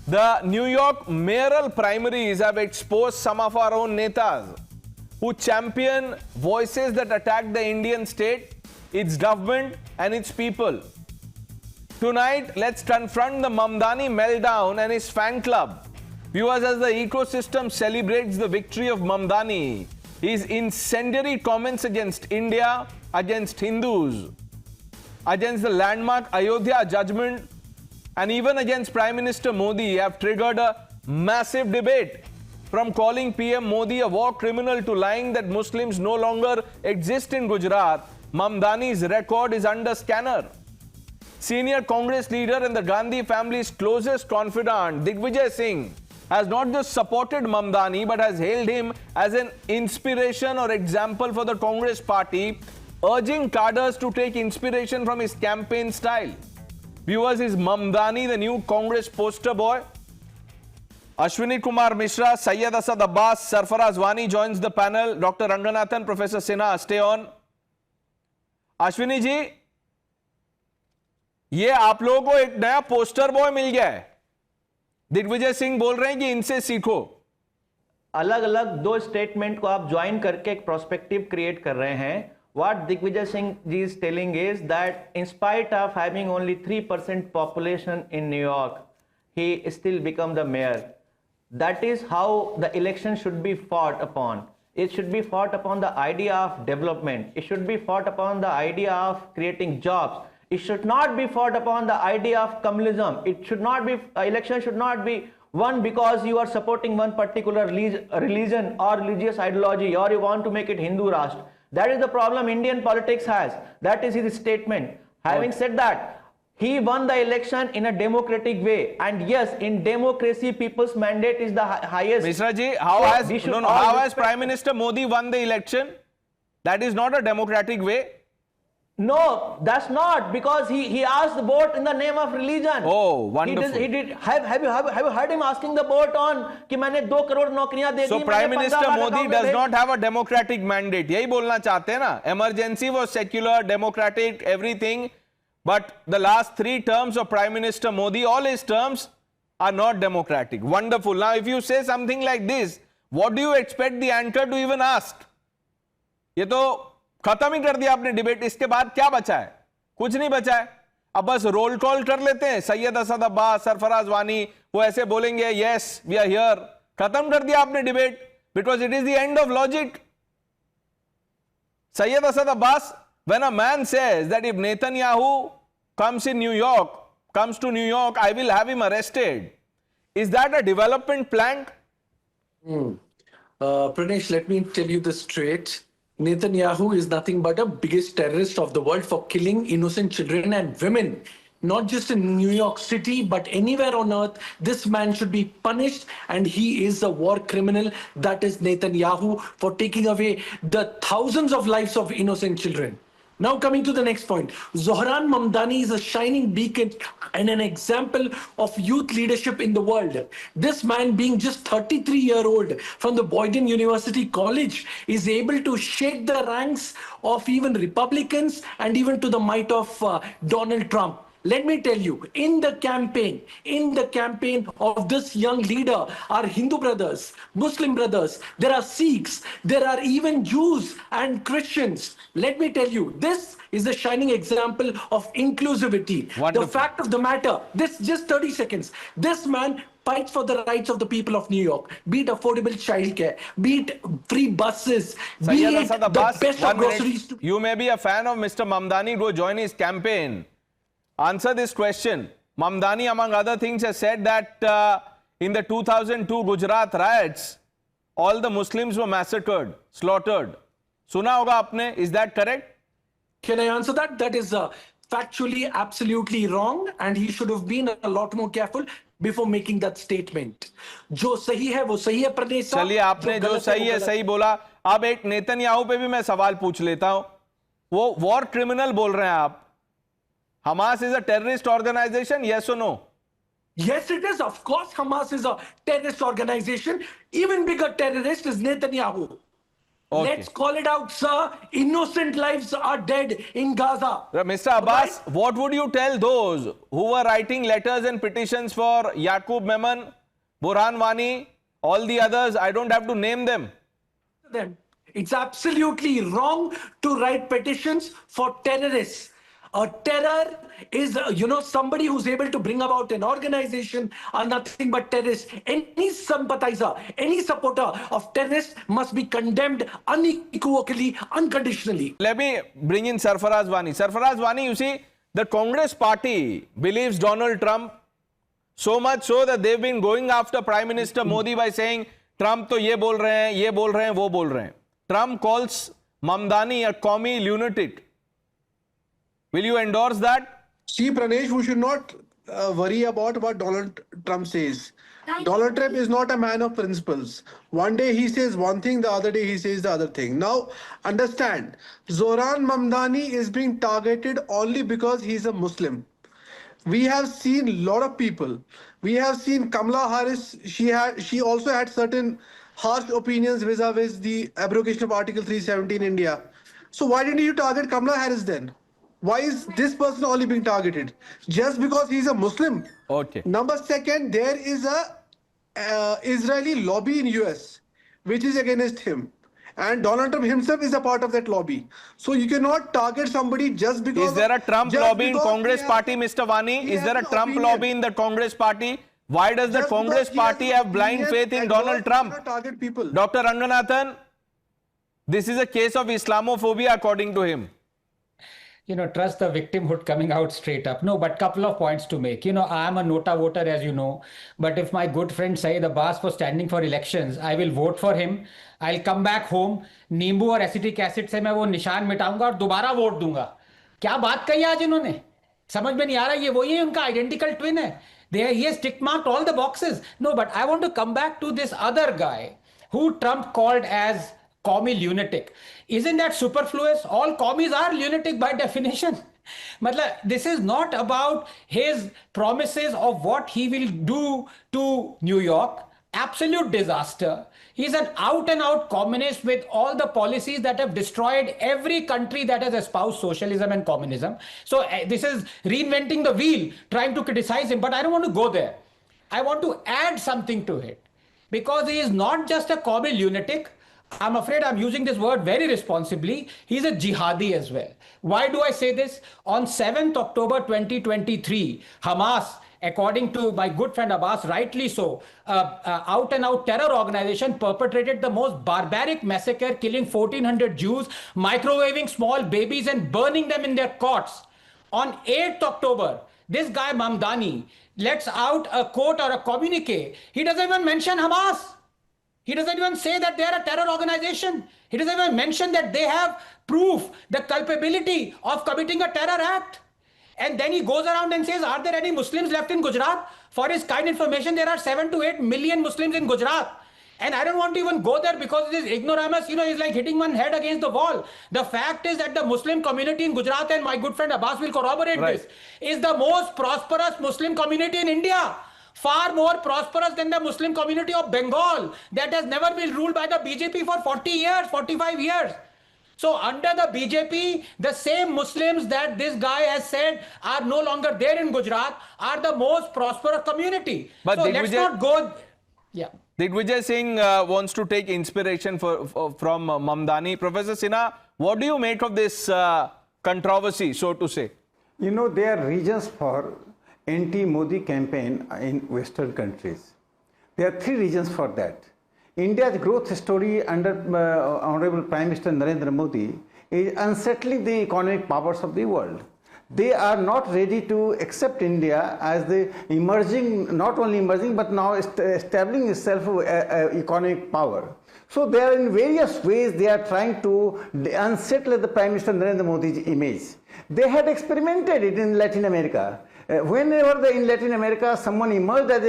The New York mayoral primaries have exposed some of our own netas who champion voices that attack the Indian state, its government and its people. Tonight, let's confront the Mamdani Meltdown and his fan club. Viewers, as the ecosystem celebrates the victory of Mamdani, his incendiary comments against India, against Hindus, against the landmark Ayodhya judgment, and even against Prime Minister Modi have triggered a massive debate. From calling PM Modi a war criminal to lying that Muslims no longer exist in Gujarat, Mamdani's record is under scanner. Senior Congress leader and the Gandhi family's closest confidant, Digvijay Singh, has not just supported Mamdani but has hailed him as an inspiration or example for the Congress party, urging cadres to take inspiration from his campaign style. Viewers, is Mamdani the new Congress poster boy? Ashwini Kumar Mishra, Syed Asad Abbas, Sarfaraz Wani joins the panel. Dr. Ranganathan, Professor Sinha, stay on. Ashwini जी, ये आप लोगों को एक नया poster boy मिल गया है. दिग्विजय सिंह बोल रहे हैं कि इनसे सीखो. अलग अलग दो स्टेटमेंट को आप ज्वाइन करके एक प्रोस्पेक्टिव क्रिएट कर रहे हैं. What Digvijay Singh ji is telling is that in spite of having only 3% population in New York, he still become the mayor. That is how the election should be fought upon. It should be fought upon the idea of development. It should be fought upon the idea of creating jobs. It should not be fought upon the idea of communalism. It should not be, election should not be won because you are supporting one particular religion or religious ideology, or you want to make it Hindu Rashtra. That is the problem Indian politics has. That is his statement. Having said that, he won the election in a democratic way. And yes, in democracy, people's mandate is the highest. Mishra ji, how has Prime Minister Modi won the election? That is not a democratic way. No, that's not, because he asked the vote in the name of religion. Oh, wonderful. He did. Have you heard him asking the vote on कि मैंने 2 करोड़ नौकरियां दे दी? So Prime Minister Modi does not have a democratic mandate. यही बोलना चाहते हैं ना? Emergency was secular, democratic, everything. But the last 3 terms of Prime Minister Modi, all his terms are not democratic. Wonderful. Now, if you say something like this, what do you expect the anchor to even ask? ये तो खत्म ही कर दिया आपने debate. इसके बाद क्या बचा है? कुछ नहीं बचा है. अब बस रोल कॉल कर लेते हैं. सैयद असद अब्बास, सरफराज वानी, वो ऐसे बोलेंगे यस वी आर हियर. खत्म कर दिया आपने debate, because it is the end of logic. Syed Asad Abbas, when a man says that if Netanyahu comes to New York, I will have him arrested, is that a development plan? Pranesh, let me tell you this straight. Netanyahu is nothing but the biggest terrorist of the world for killing innocent children and women. Not just in New York City, but anywhere on earth, this man should be punished, and he is a war criminal. That is Netanyahu, for taking away the thousands of lives of innocent children. Now coming to the next point, Zohran Mamdani is a shining beacon and an example of youth leadership in the world. This man, being just 33-year-old from the Boyden University College, is able to shake the ranks of even Republicans and even to the might of Donald Trump. Let me tell you, in the campaign of this young leader are Hindu brothers, Muslim brothers, there are Sikhs, there are even Jews and Christians. Let me tell you, this is a shining example of inclusivity. Wonderful. The fact of the matter, this just 30 seconds, this man fights for the rights of the people of New York, be it affordable childcare, be it free buses, be it the best of groceries. You may be a fan of Mr. Mamdani, go join his campaign. Answer this question. Mamdani, among other things, has said that in the 2002 Gujarat riots, all the Muslims were massacred, slaughtered. Suna hoga aapne, is that correct? Can I answer that? That is factually absolutely wrong, and he should have been a lot more careful before making that statement. जो सही है वो सही है प्रदेश साहब. चलिए, आपने जो सही है सही बोला. अब एक नेतन्याहू पे भी मैं सवाल पूछ लेता हूं. वो वॉर क्रिमिनल बोल रहे हैं आप. Hamas is a terrorist organization, yes or no? Yes, it is. Of course, Hamas is a terrorist organization. Even bigger terrorist is Netanyahu. Okay. Let's call it out, sir. Innocent lives are dead in Gaza. Mr. Abbas, what would you tell those who were writing letters and petitions for Yaqub Memon, Burhan Wani, all the others? I don't have to name them. Them. It's absolutely wrong to write petitions for terrorists. A terror is, somebody who's able to bring about an organization are nothing but terrorists. Any sympathizer, any supporter of terrorists must be condemned unequivocally, unconditionally. Let me bring in Sarfaraz Wani. Sarfaraz Wani, you see, the Congress party believes Donald Trump so much so that they've been going after Prime Minister Modi by saying, Trump to ye bol rahe hain, ye bol rahe hain, wo bol rahe hain. Trump calls Mamdani a commie lunatic. Will you endorse that? See, Pranesh, we should not worry about what Donald Trump says. Donald Trump is not a man of principles. One day he says one thing, the other day he says the other thing. Now, understand, Zoran Mamdani is being targeted only because he's a Muslim. We have seen a lot of people. We have seen Kamala Harris. She also had certain harsh opinions vis-a-vis the abrogation of Article 370 in India. So why didn't you target Kamala Harris then? Why is this person only being targeted? Just because he's a Muslim. Okay. Number second, there is a Israeli lobby in US which is against him. And Donald Trump himself is a part of that lobby. So you cannot target somebody just because... Is there a Trump lobby in Congress party, Mr. Wani? Is there a Trump lobby in the Congress party? Why does the Congress party have blind faith in Donald Trump? Target people. Dr. Ranganathan, this is a case of Islamophobia according to him. Trust the victimhood coming out straight up. No, but couple of points to make. I am a Nota voter, as you know. But if my good friend Saeed Abbas was standing for elections, I will vote for him. I'll come back home. नींबू और acetic acid से मैं वो निशान मिटाऊंगा और दोबारा vote दूंगा. क्या बात कही आज इन्होंने? समझ में नहीं आ रहा. ये वही है, उनका आइडेंटिकल ट्विन है. He has tick marked all the boxes. No, but I want to come back to this other guy who Trump called as commie lunatic. Isn't that superfluous? All commies are lunatic by definition. This is not about his promises of what he will do to New York. Absolute disaster. He's an out and out communist with all the policies that have destroyed every country that has espoused socialism and communism. So this is reinventing the wheel, trying to criticize him. But I don't want to go there. I want to add something to it. Because he is not just a commie lunatic. I'm afraid I'm using this word very responsibly. He's a jihadi as well. Why do I say this? On 7th October 2023, Hamas, according to my good friend Abbas, rightly so, out and out terror organization perpetrated the most barbaric massacre, killing 1,400 Jews, microwaving small babies and burning them in their cots. On 8th October, this guy Mamdani lets out a quote or a communique. He doesn't even mention Hamas. He doesn't even say that they are a terror organization. He doesn't even mention that they have proof, the culpability of committing a terror act. And then he goes around and says, are there any Muslims left in Gujarat? For his kind information, there are 7 to 8 million Muslims in Gujarat. And I don't want to even go there because it is ignoramus, he's like hitting one head against the wall. The fact is that the Muslim community in Gujarat, and my good friend Abbas will corroborate this, is the most prosperous Muslim community in India. Far more prosperous than the Muslim community of Bengal that has never been ruled by the BJP for 40 years, 45 years. So under the BJP, the same Muslims that this guy has said are no longer there in Gujarat are the most prosperous community. But so let's not go... Yeah. Digvijay Singh wants to take inspiration from Mamdani. Professor Sinha, what do you make of this controversy, so to say? There are reasons for anti-Modi campaign in Western countries. There are 3 reasons for that. India's growth story under Honorable Prime Minister Narendra Modi is unsettling the economic powers of the world. They are not ready to accept India as the emerging, not only emerging, but now establishing itself economic power. So they are in various ways they are trying to unsettle the Prime Minister Narendra Modi's image. They had experimented it in Latin America. Whenever in Latin America someone emerged as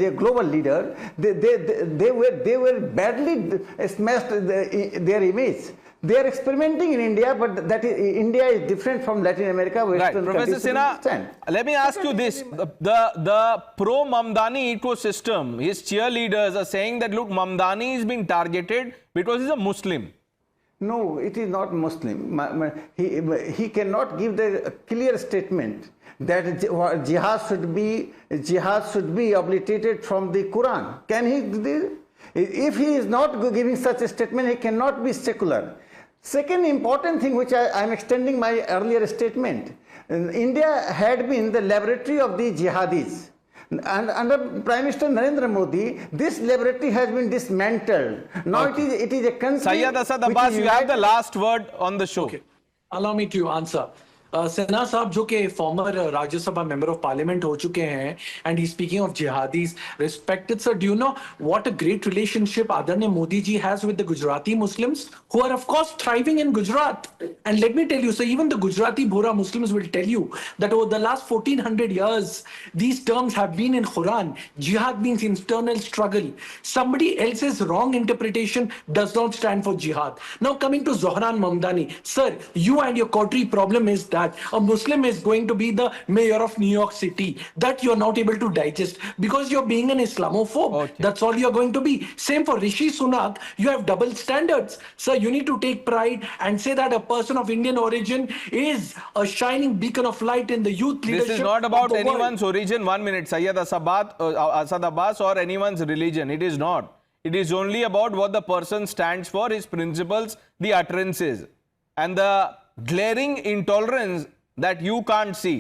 a global leader, they were badly smashed their image. They are experimenting in India, but that is, India is different from Latin America, Right, Western Professor countries. to an Sinha, extent. let me ask you this. The pro-Mamdani ecosystem, his cheerleaders are saying that, look, Mamdani is being targeted because he's a Muslim. No, it is not Muslim. He cannot give the clear statement that jihad should be obliterated from the Quran. Can he do this? If he is not giving such a statement, he cannot be secular. Second important thing, which I am extending my earlier statement, India had been the laboratory of the jihadis. And under Prime Minister Narendra Modi, this laboratory has been dismantled. Now it is a country. Syed Asad Abbas, you have the last word on the show. Okay. Allow me to answer. Sinha साहब जो कि former Rajya Sabha member of parliament हो चुके हैं and he speaking of jihadis respected sir do you know what a great relationship आदरणीय Modi ji has with the Gujarati Muslims who are of course thriving in Gujarat and let me tell you sir even the Gujarati Bohra Muslims will tell you that over the last 1400 years these terms have been in Quran. Jihad means internal struggle. Somebody else's wrong interpretation does not stand for jihad. Now coming to Zohran Mamdani, sir, you and your country problem is that a Muslim is going to be the mayor of New York City. That you're not able to digest because you're being an Islamophobe. Okay. That's all you're going to be. Same for Rishi Sunak. You have double standards. Sir, you need to take pride and say that a person of Indian origin is a shining beacon of light in the youth leadership. This is not about of the anyone's world. origin. 1 minute, Syed Asad Abbas, or anyone's religion. It is not. It is only about what the person stands for, his principles, the utterances, and the glaring intolerance that you can't see.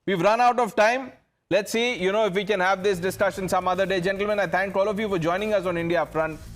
We've run out of time. Let's see, if we can have this discussion some other day. Gentlemen, I thank all of you for joining us on India Upfront.